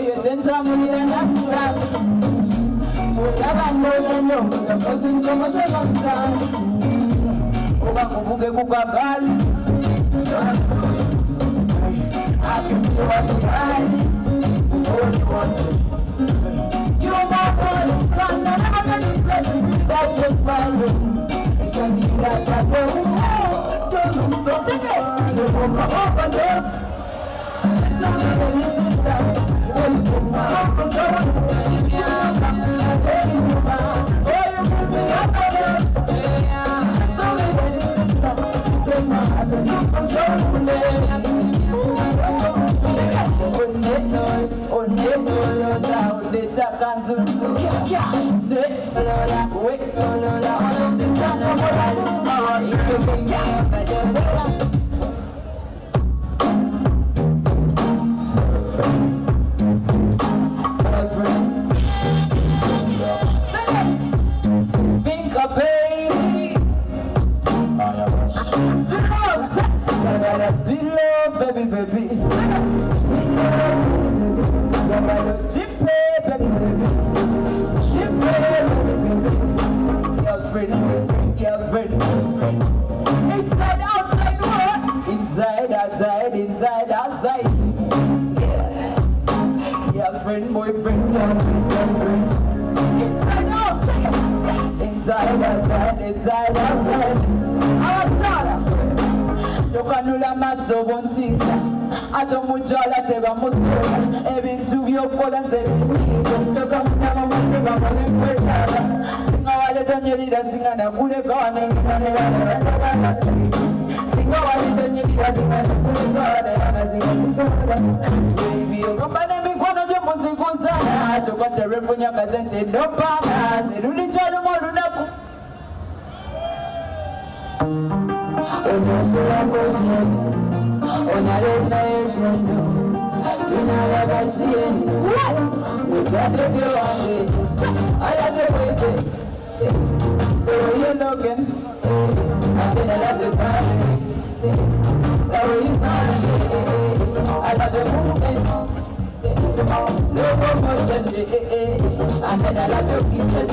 Io tentavo di ragazza, lavando le nome, così come se lontano. Ora comunque cuccagali, I can do what's right, all you want. You know my voice, I never get this blessing without just smiling. It's like you like that, oh, don't look so disappointed. You want my overdose. It's not a little step. Oh, you put my heart control. Oh, you give me up a dose. It's only when it's stop. You take my heart and you control. Sweet love, baby, baby. Sweet love, baby, baby. Girlfriend. Inside, outside, what? Inside, outside. Yeah. Girlfriend, boyfriend, girlfriend. Inside, outside. Outside. Tokanula maso bontisa atomujala teba musola ebintu byokola nze tokamuna mamaze bamazikwetala singa waletonyerira zingana kuleka wanenginanera singa waletonyerira zingana kuleka wanengira musola baby okamba n'emikono gyo muzikuzana tokaterefunya kazente ndopana zerulikyalimu olunaku. Unasema kotini, unaleta heshima, tunalaka sieni. Uchapeke wange, ayapeweze. The way you're looking, I think I love this family. The way you're smiling, I love the movement. No promotion, and then I love your kisses.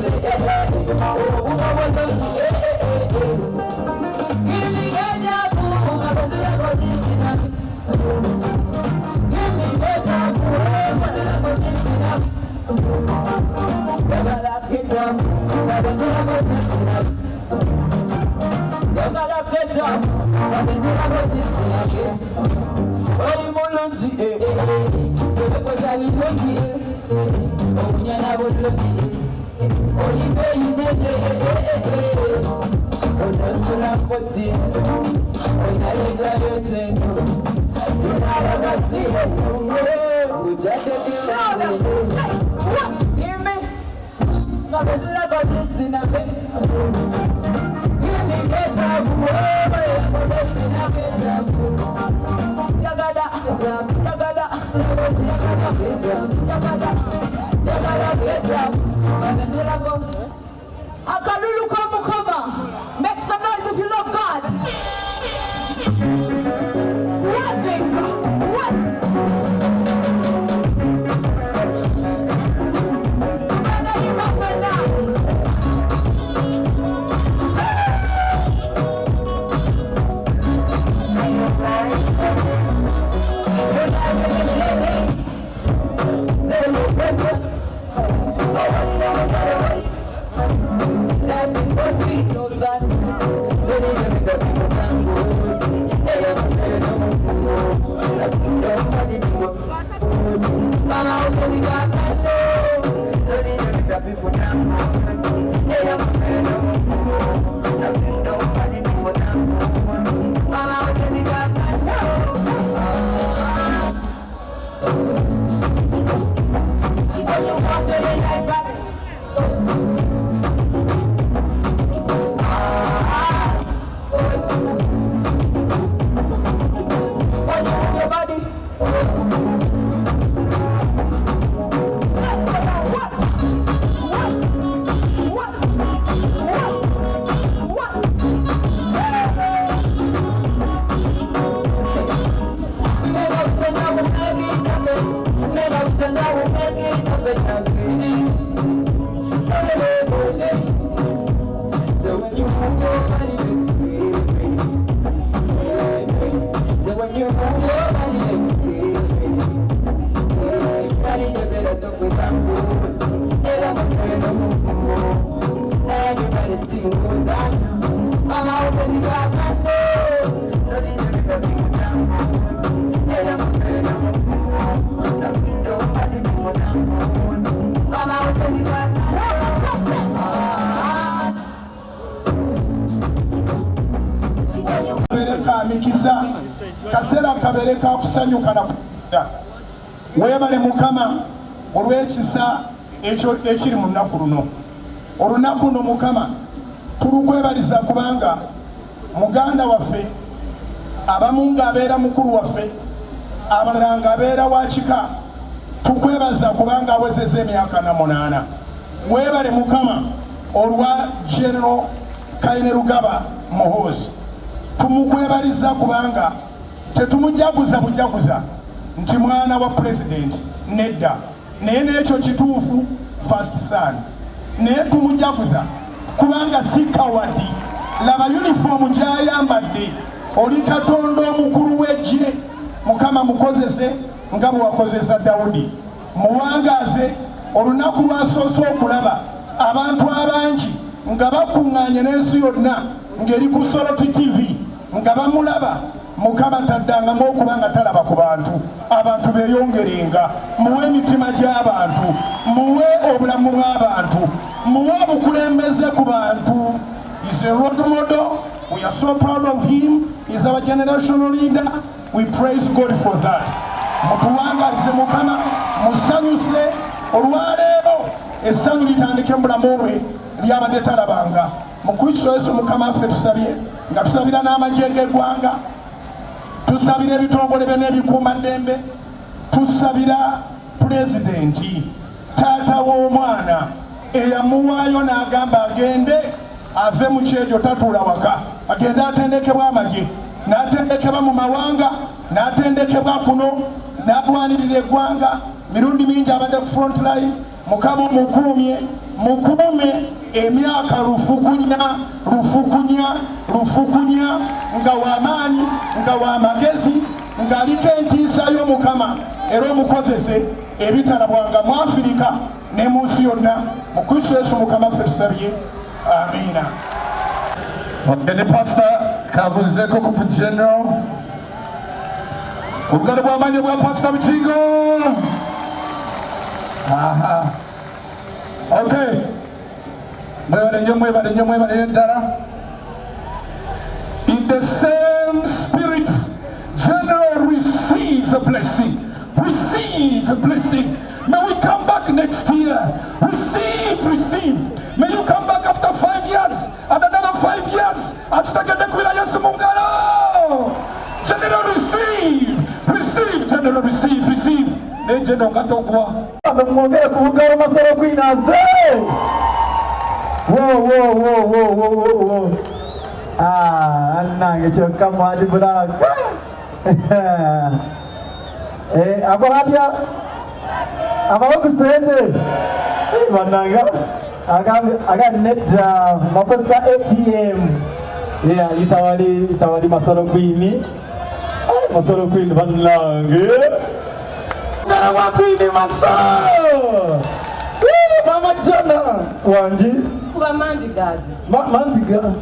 Akalulu Komukoma, make some noise if you love God. So when you move your body, so when you move your body, you better look with that food. Everybody sing goes on. I'm out when you got my nose. So then you better look with that food. Nobody before that food. I'm out when you got my mikisa kasera kabereka kusanyuka na kuda webale mukama olw'ekisa ekiri mu nnaku luno. Olunaku luno mukama tulukwebaliza kubanga muganda waffe abamu ng'abeera mukulu waffe abalala ng'abeera wa kika, tukwebaza kubanga awezezza emyaka 8. Webale mukama olwa General Kainerugaba Muhoozi, tumukwebaliza kubanga tetumujaguza bujaguza nti mwana wa president nedda, naye n'ekyo kituufu first son, naye tumujaguza kubanga si kawadi. Laba uniform gy'ayambadde, oli Katonda omukulu w'eggye. Mukama mukozese nga bwe wakozesa Dawudi, muwangaaze. Olunaku lwasoose okulaba abantu abangi nga bakuŋŋaanye n'ensi yonna ng'eri ku Soroti TV nga bamulaba. Mukama taddangamu okuba nga talaba ku bantu. Abantu beeyongerenga, muwe emitima gy'abantu, muwe obulamu bw'abantu, muwe obukulembeze ku bantu. He's a role model. We are so proud of him. He's our generational leader. We praise God for that. Mutuwangalize mukama, musanyuse olwaleero essanyu litandike mu bulamu bwe lyabadde talabanga. Mu Kristo Yesu mukama ffe tusabye nga tusabira n'amagye g'eggwanga, tusabira ebitongole bye n'ebikuumaddembe, tusabira pulezidenti taata w'omwana eyamuwaayo n'agamba agende ave mu kyegyo tatuula waka, agende atendekebwa amagye, n'atendekebwa mu mawanga, n'atendekebwa kuno, n'alwanirira eggwanga mirundi mingi abadde ku front line. Mukama mukuumye, mukuume emyaka lufukunya nga w'amaanyi, nga w'amagezi, ng'aliko entiisa y'omukama, era omukozese ebitalabwanga mu Afirika ne mu nsi yonna. Mu Kristo Yesu mukama ffe tusabye, amiina. Ogende Pastor kabuzeeko ku General obugalo bw'amaanyi bwa Pastor Bikingo. Aha. Okay. Mwebale ddala. In the same spirit, General, receive a blessing. Receive a blessing. May we come back next year. Receive. May you come back after 5 years. At another 5 years. Atutagende kwira Yesu mu ngalo. General, receive. General, receive. General ngatogwa. Mwongere ku bugalo Masoro Queen aze. Whoa. Nange kyokka mwadi black. Abahatya abakusente bananga aga nedda makosa ATM itawali Masoro Queen. Masoro Queen banange ngara Queen Masoro. Mama Jana wanji kuba mandigadi mandiga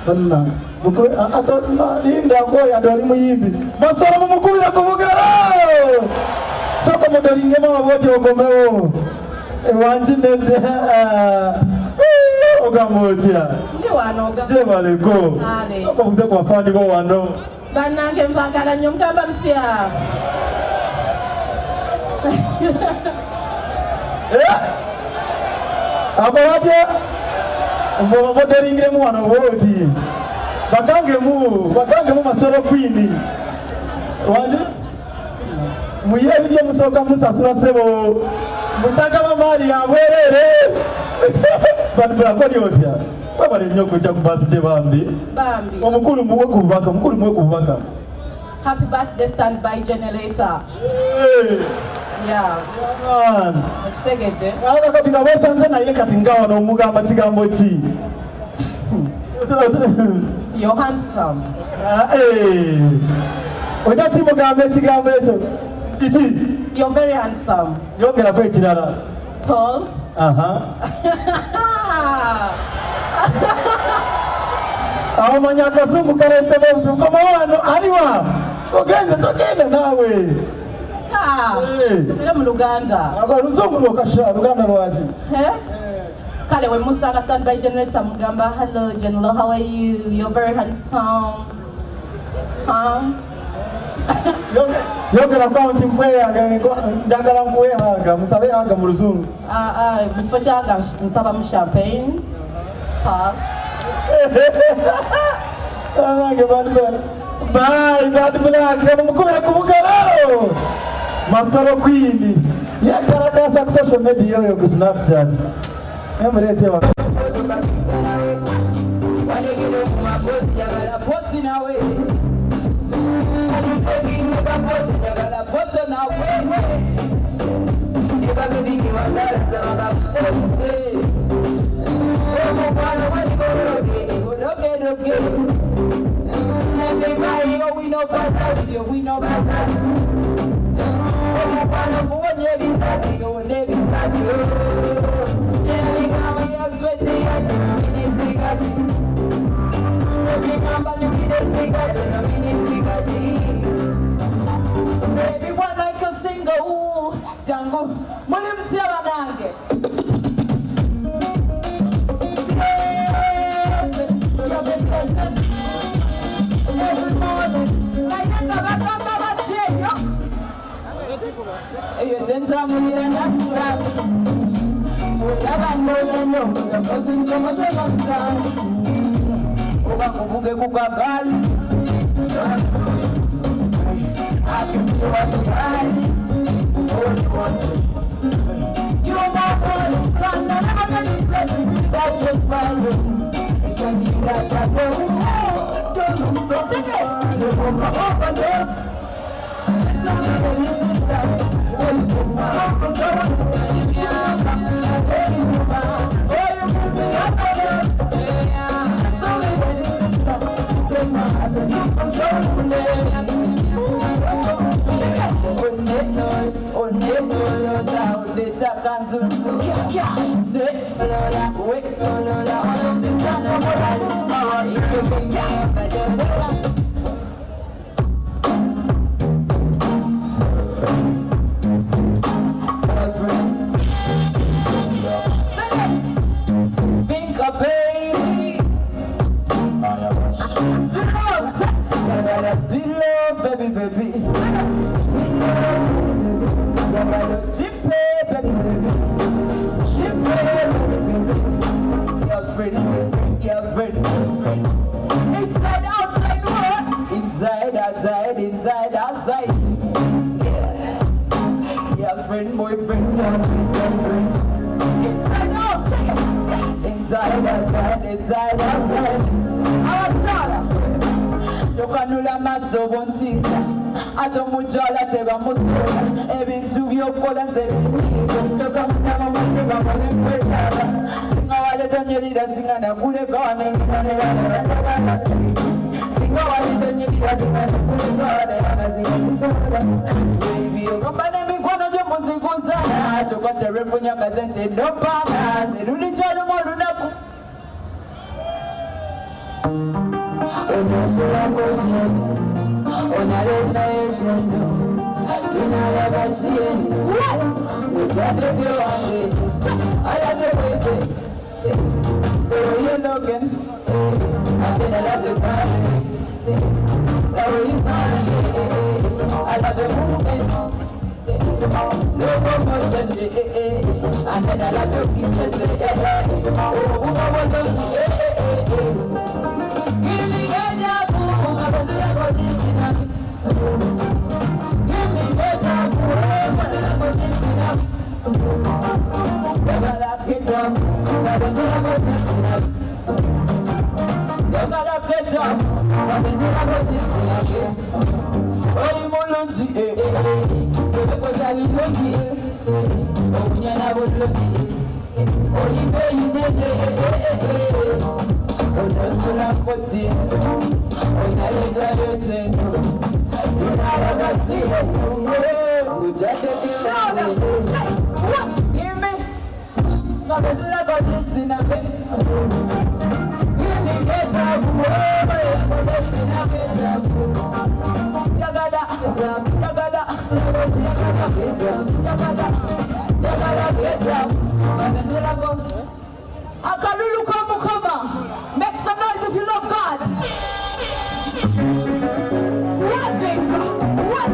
banna buko atona linda goya doli muyimbi Masoro mumukubira ku bugalo soko modolinge mama bote okomewo wanji nende ogamotia ndi wanoga je baleko ale okobuze kwa fani bo wano banange mpagala nnyo mugamba mutya abawaje mbo modelingire mu wano woti bakange mu Masoro Queen waje muye bije musoka musasura sebo mutaka mamali yabwerere bandura ko lyotya babale nyoko cya kubazide bambi omukulu muwe kubaka happy birthday stand by generator Yeah. Man. Ekitegedde. Aka kati nga weesanze naye kati nga wano omugamba kigambo ki? You're handsome. Ojja timugamba ekigambo ekyo kiki? You're very handsome. Yongerako ekirala. Tall. Abamanyi akazungu kaleeseba obuzibu. Koma wano aliwa ogenze togenda naawe. Era mu Luganda. Oluzungu lwokasha Luganda lwaki? Kale we musanga standby generator mugamba hello General, how are you? You're very handsome. Yogera kwa nti mweyaga njagala nkuwehaga musabe haga mu luzungu. Bifo kyaga nsaba mu champagne. Pass. Bad black mukubira kubugalo. Masaro Queen. Yakarakasa ku social media yo ku Snapchat. Emrete wa. Everyone like a single jungle. Mulim Sierra Nange. bilungi obunyana bulungi oyibe yinene onasula koti onaletalete tunalabasiye Gimme, mabezila koti zinake Gimme get up, mabezila get up Jagada, jagada, jagada get up Mabezila koti Akalulu Komukoma, make some noise if you love God. What? What?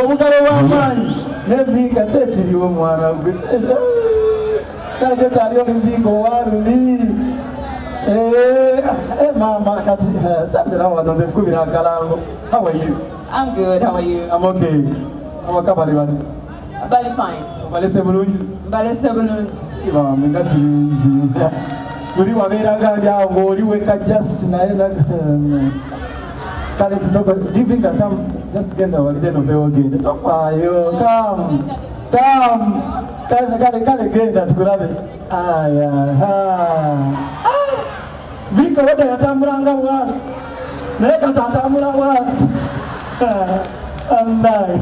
Obugalo bw'amaanyi n'empinga kyekiriwo mwana gwe kale tali olimpinga owaluli mama kati sembera wano nze nkubira akalango. How are you? I'm good, how are you? I'm okay. Awaka bali bali? Bali fine. Balese bulungi? Balese bulungi. Bamwe nga kirungi. Buli wabeeranga ndi awo ng'oli weka just naye kale tusoka living at time just genda walide no bewo genda tofaayo kale genda tukulabe aya vika wada yatambulanga bwati naye katatambula bwati amnaye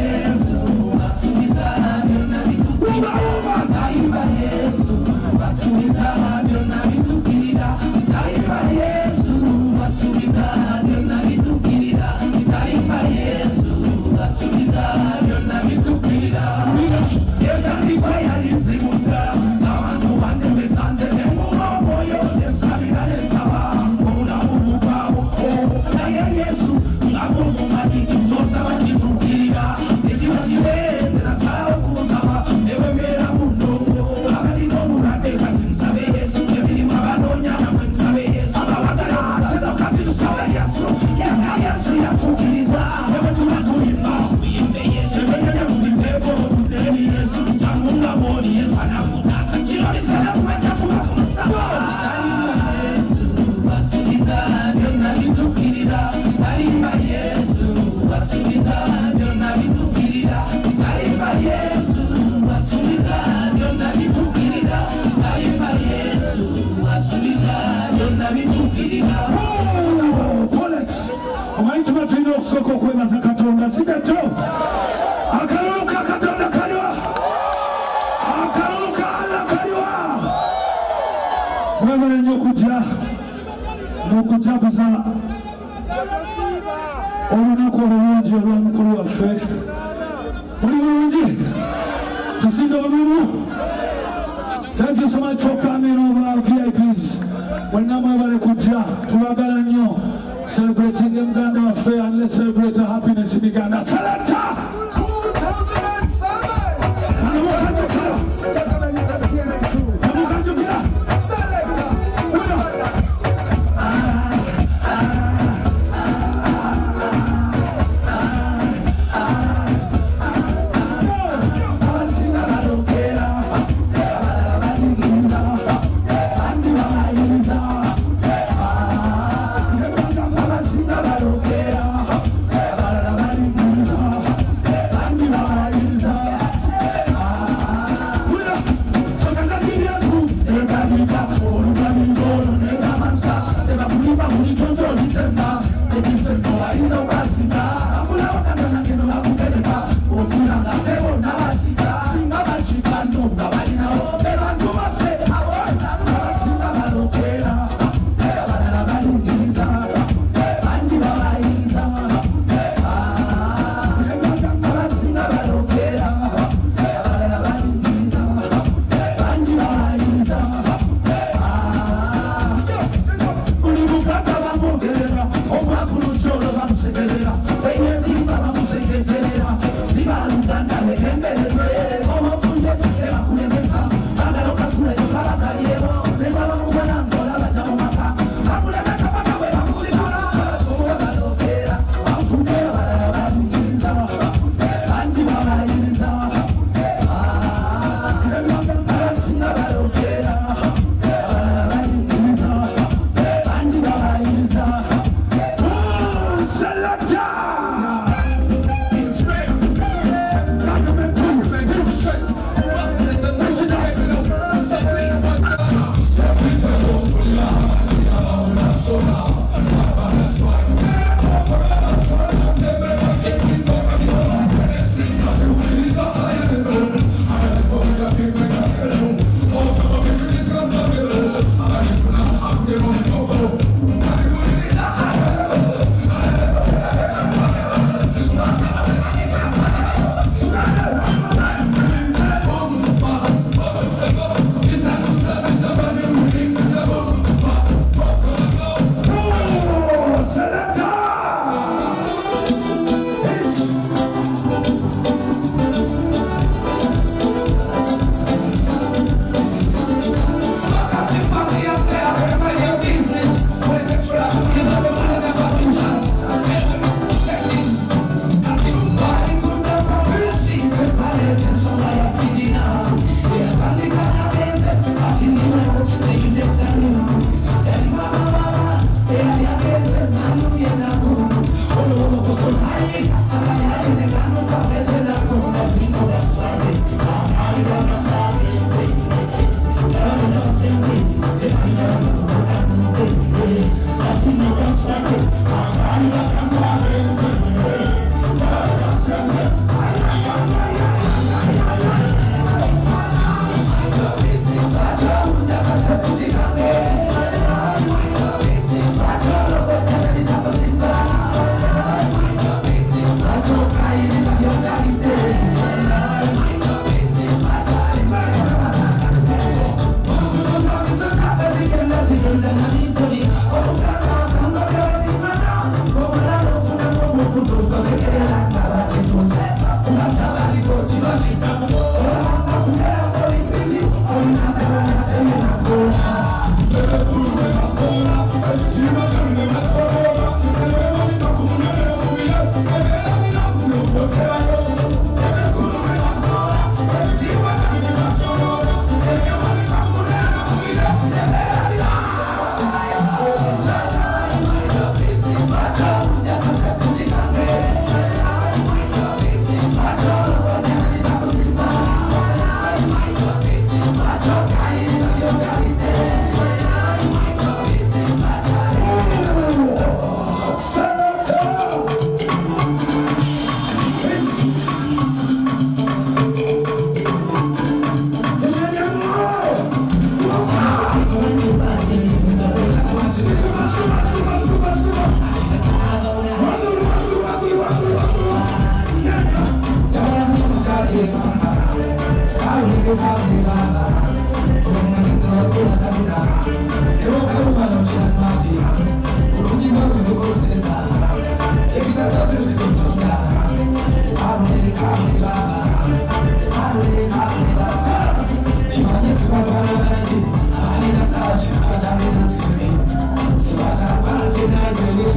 Yesu, soko kwebaza Katonda sikato akaluluka Katonda kaliwa akaluluka Allah kaliwa mwebale nnyo okujaguza olunaku olulungi olwa mukulu waffe muli bulungi tusinga bubimu. Thank you so much for coming over, VIPs. Mwenna mwebale kujja tubagala nnyo celebrating Uganda waffe, and let's celebrate the happiness in Uganda. Selector!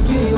Yeah.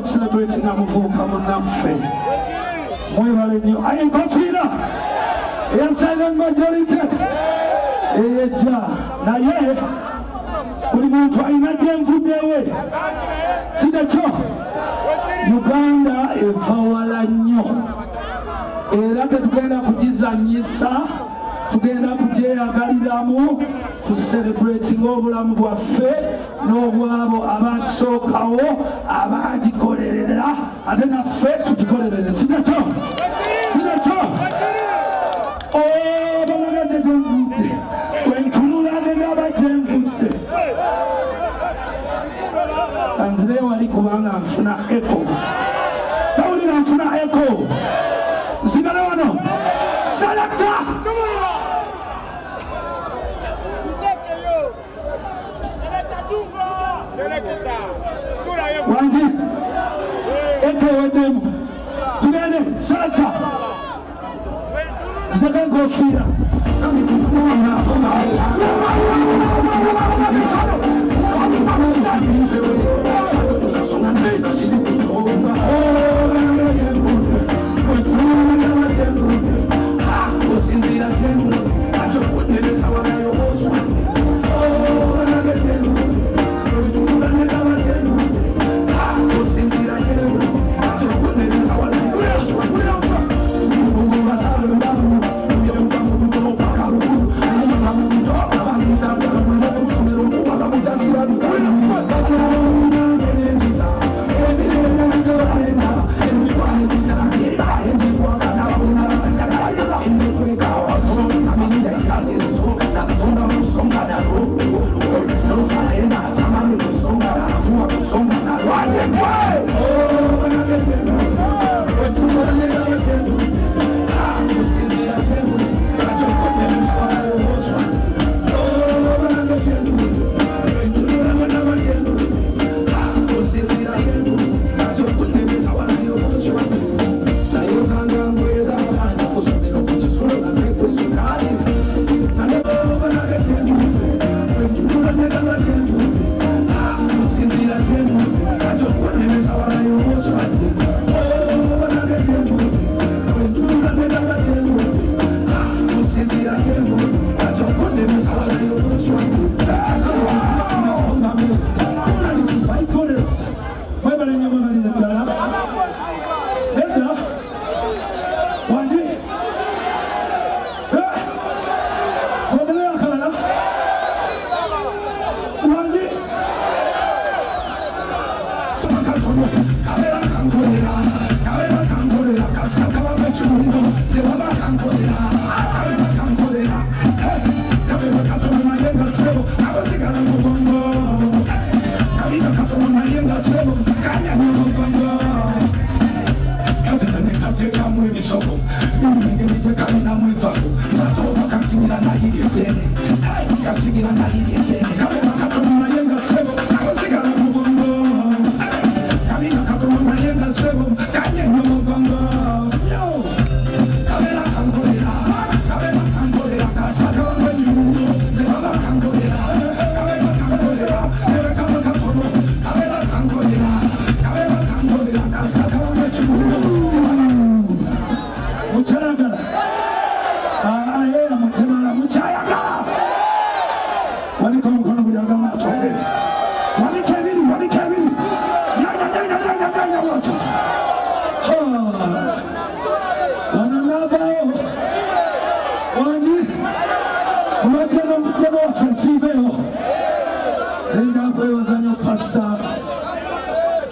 tujja kucelebrate nga muvubuka munnaffe mwebale nnyo aye enkofiira eya silent majority eyejja naye buli muntu alina gyenvuddewe sinakyo Uganda eva wala nnyo era tetugenda kugizanyisa tugenda kugyeyagaliramu tuselebratinga obulamu bwaffe n'obwabo abatusookawo abagikolerera ate naffe tugikolerere sinakyo balagadde gyenvudde wentunula nenaba gyenvudde kanzire wali kubanga nfuna eko tawulira nfuna eko nsigale wano selekta wangi eko weddemu tugende selekta ziteka enkofiira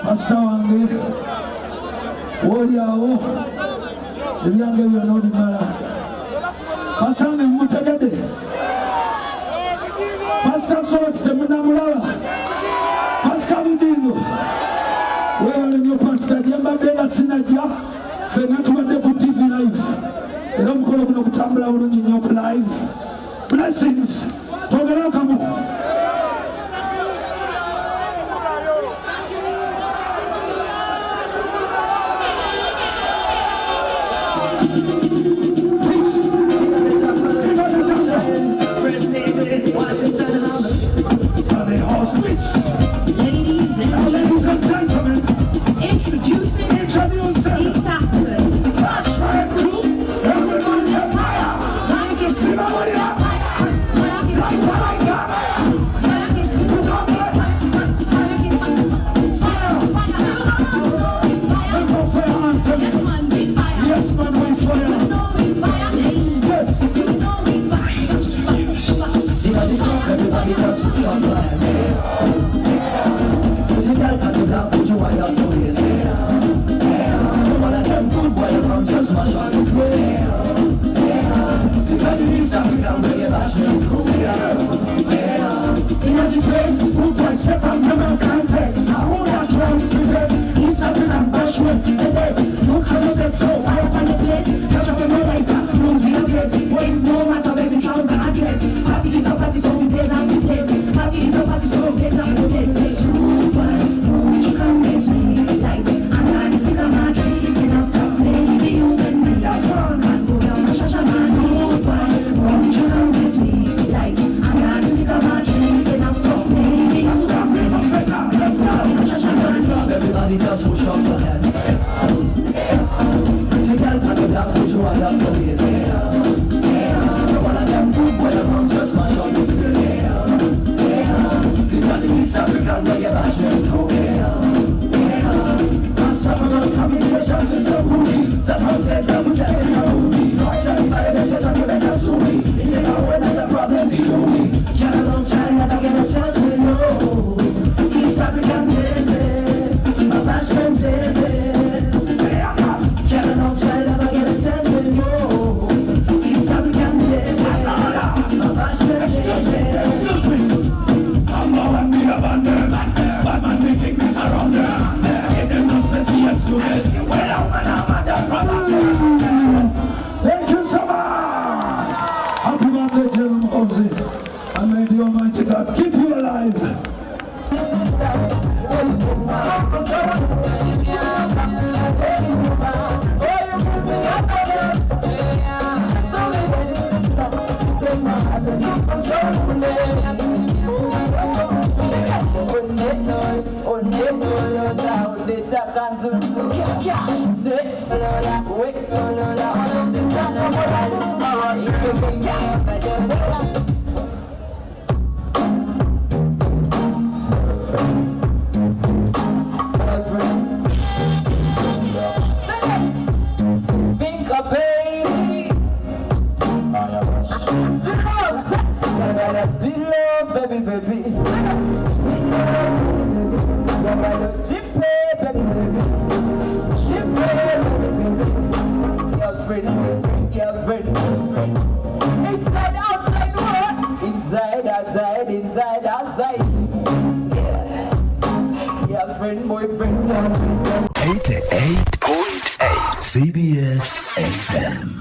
Pastor wange woliawo ebyange byonna obimala basange mumutegedde Pastor Sot temunamulaba Pastor Budingo webale nnyo Pastor gyembadde nga sinajja ffenna tubadde ku TV live era omukolo guno gutambula bulungi nnyo ku live blessings twogere kamu Ladies and gentlemen, around, just smash on the place. It's like the East African reggae bashment crew. In the place, who can check on the contest? Now who that one presents East African bashment the best. Look how you step so high up on the place. Touch up the lighter, moves in a place. Where you know what of every trouser and dress. Party is a party, so we place and we place. Party is a party, so we place and we place. Say true, but you can make me light. And I think I'm not drinking after. Maybe you can be a fun and go down the shasha man. Oh, but you can make me light. And I think I'm not drinking after. Maybe you can be a fun and go down the shasha man. Everybody just push up your hand. Take out the black, put your hand up your waist. You wanna them good boy around, just smash up the place. This got the East African reggae bashment crew. Unstoppable communications is the booties. That must get them stepping out. Watch everybody that just want to make us sue me. They take away that the problem below me. Can't alone China, I get a chance to know. East African baby, my bashment baby. Can't alone China, I get a chance to know. East African baby, my bashment baby. Excuse me. I'm going to be a bandit. Bad man, they kick me around there. Give them no special excuses. Well, I'm a brother. Thank you so much. Happy birthday, Jerome Ozzy. And may the Almighty God keep you alive. Inside, outside. Yeah, friend, boyfriend. 88.8 CBS FM.